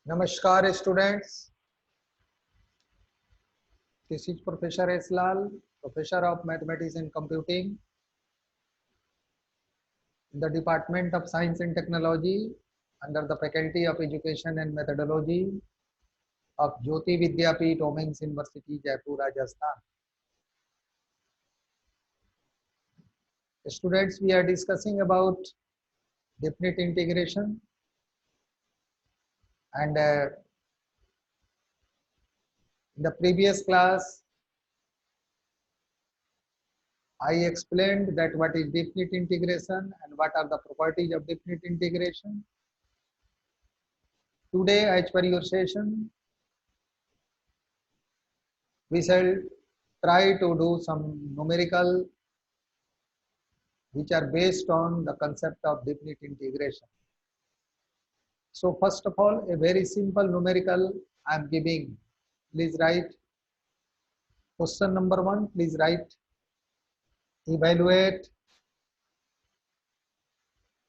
Namaskar students, this is Professor S. Lal, Professor of Mathematics and Computing in the Department of Science and Technology under the Faculty of Education and Methodology of Jyoti Vidyapeeth Women's University, Jaipur, Rajasthan. Students, we are discussing about definite integration and in the previous class I explained that what is definite integration and what are the properties of definite integration. Today, as per your session, we shall try to do some numerical which are based on the concept of definite integration. So first of all, a very simple numerical I am giving. Please write question number 1. Please write evaluate.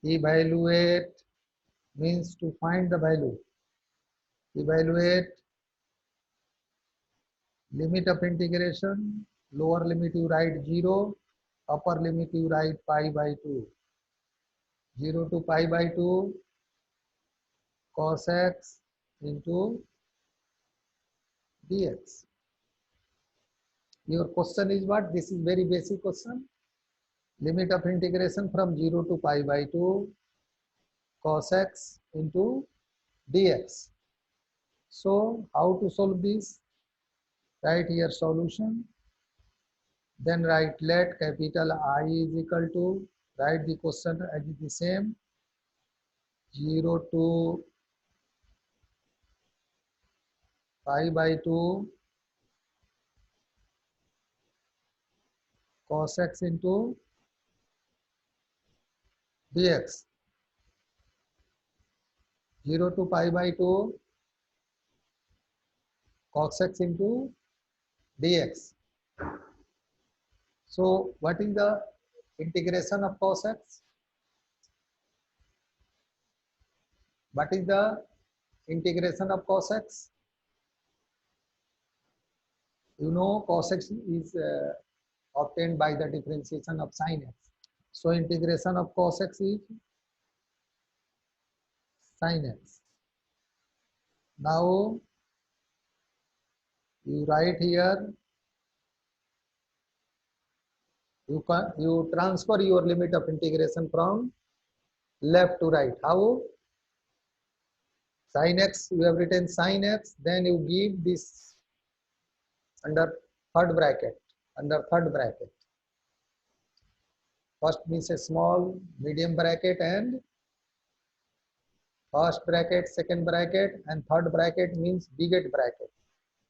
Evaluate means to find the value. Evaluate limit of integration. Lower limit you write 0. Upper limit you write pi by 2. 0 to pi by 2 cos x into dx. Your question is what? This is very basic question. Limit of integration from 0 to pi by 2 cos x into dx. So how to solve this? Write here solution. Then write let capital I is equal to, write the question as the same, 0 to pi by 2 cos x into dx. 0 to pi by 2 cos x into dx. So what is the integration of cos x? What is the integration of cos x? You know cos x is obtained by the differentiation of sin x. So integration of cos x is sin x. Now you write here, you transfer your limit of integration from left to right. How? Sin x, you have written sin x, then you give this under third bracket. First means a small, medium bracket, and first bracket, second bracket, and third bracket means biggest bracket.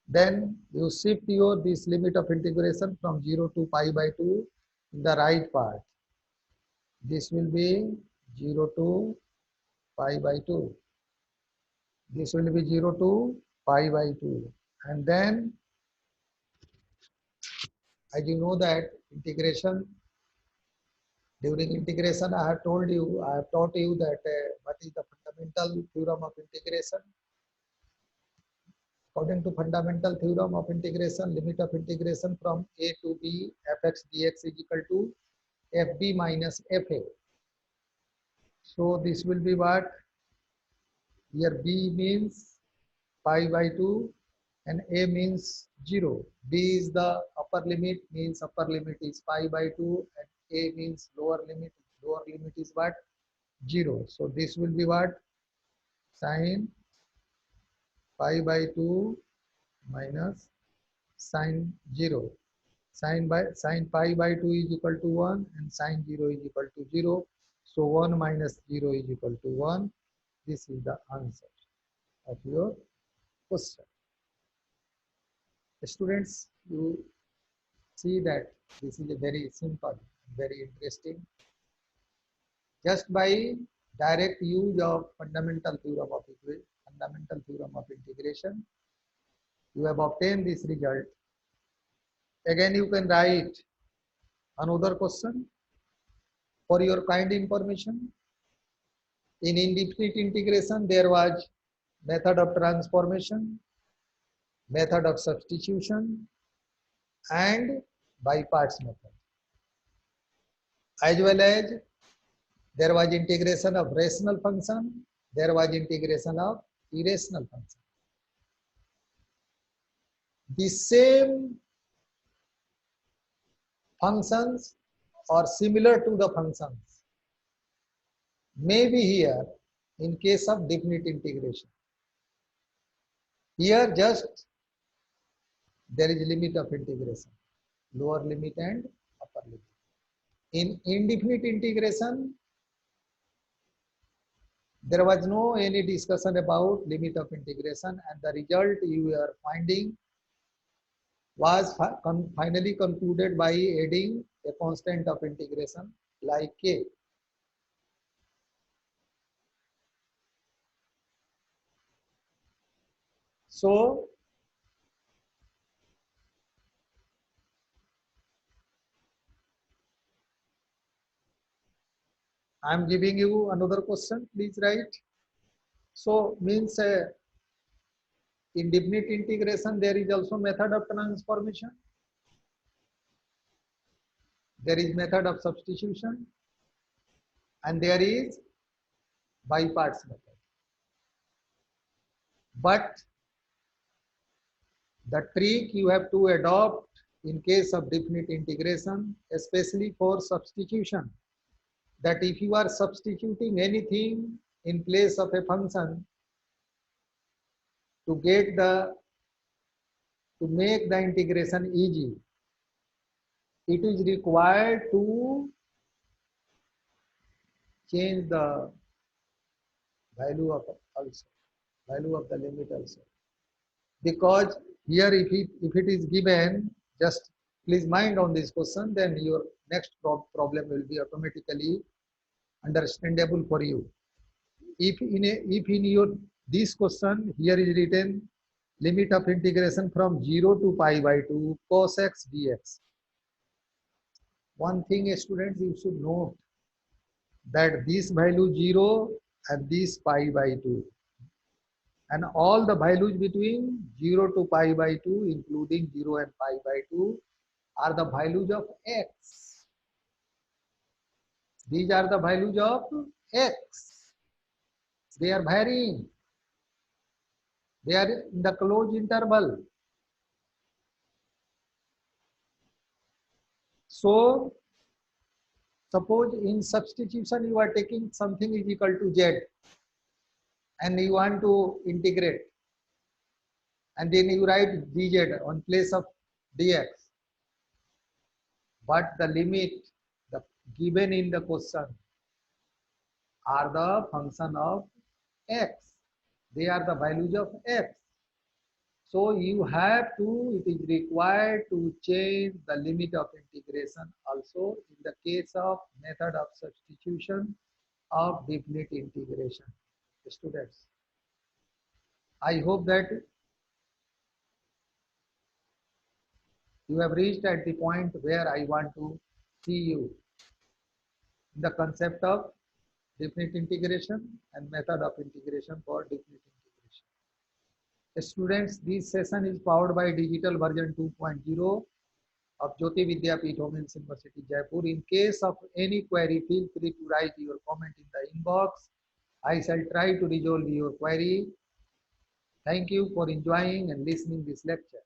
Then you shift your this limit of integration from 0 to pi by 2 in the right part. This will be 0 to pi by 2. This will be 0 to pi by 2. And then, as you know that integration, during integration I have taught you that what is the fundamental theorem of integration. According to fundamental theorem of integration, limit of integration from a to b fx dx is equal to fb minus fa. So this will be what? Here b means pi by 2 and a means 0. B is the upper limit, means upper limit is pi by 2, and a means lower limit is what? 0. So this will be what? Sin pi by 2 minus sin 0. Sin pi by 2 is equal to 1 and sin 0 is equal to 0. So 1 minus 0 is equal to 1. This is the answer of your question. Students, you see that this is a very simple, very interesting. Just by direct use of fundamental theorem of integration, you have obtained this result. Again, you can write another question for your kind information. In indefinite integration, there was method of transformation, method of substitution, and by parts method. As well as there was integration of rational function, there was integration of irrational function. The same functions or similar to the functions may be here in case of definite integration. Here just there is limit of integration, lower limit and upper limit. In indefinite integration, there was no any discussion about limit of integration, and the result you are finding was finally concluded by adding a constant of integration like k. So I am giving you another question, please write. So means in definite integration there is also method of transformation, there is method of substitution, and there is by parts method. But the trick you have to adopt in case of definite integration, especially for substitution, that if you are substituting anything in place of a function to get the to make the integration easy, it is required to change the value of also value of the limit also, because here if it is given, just please mind on this question, then your next problem will be automatically understandable for you. If in your this question here is written limit of integration from 0 to pi by 2 cos x dx, one thing students you should note that this value 0 and this pi by 2 and all the values between 0 to pi by 2 including 0 and pi by 2 are the values of x. These are the values of x. They are varying. They are in the closed interval. So suppose in substitution you are taking something is equal to z and you want to integrate, and then you write dz on place of dx, but the limit the given in the question are the function of x. They are the values of x. So you have to, it is required to change the limit of integration also in the case of method of substitution of definite integration. Students, I hope that you have reached at the point where I want to see you in the concept of definite integration and method of integration for definite integration. Students, this session is powered by digital version 2.0 of Jyoti Vidyapeeth Women's University, Jaipur. In case of any query, feel free to write your comment in the inbox. I shall try to resolve your query. Thank you for enjoying and listening this lecture.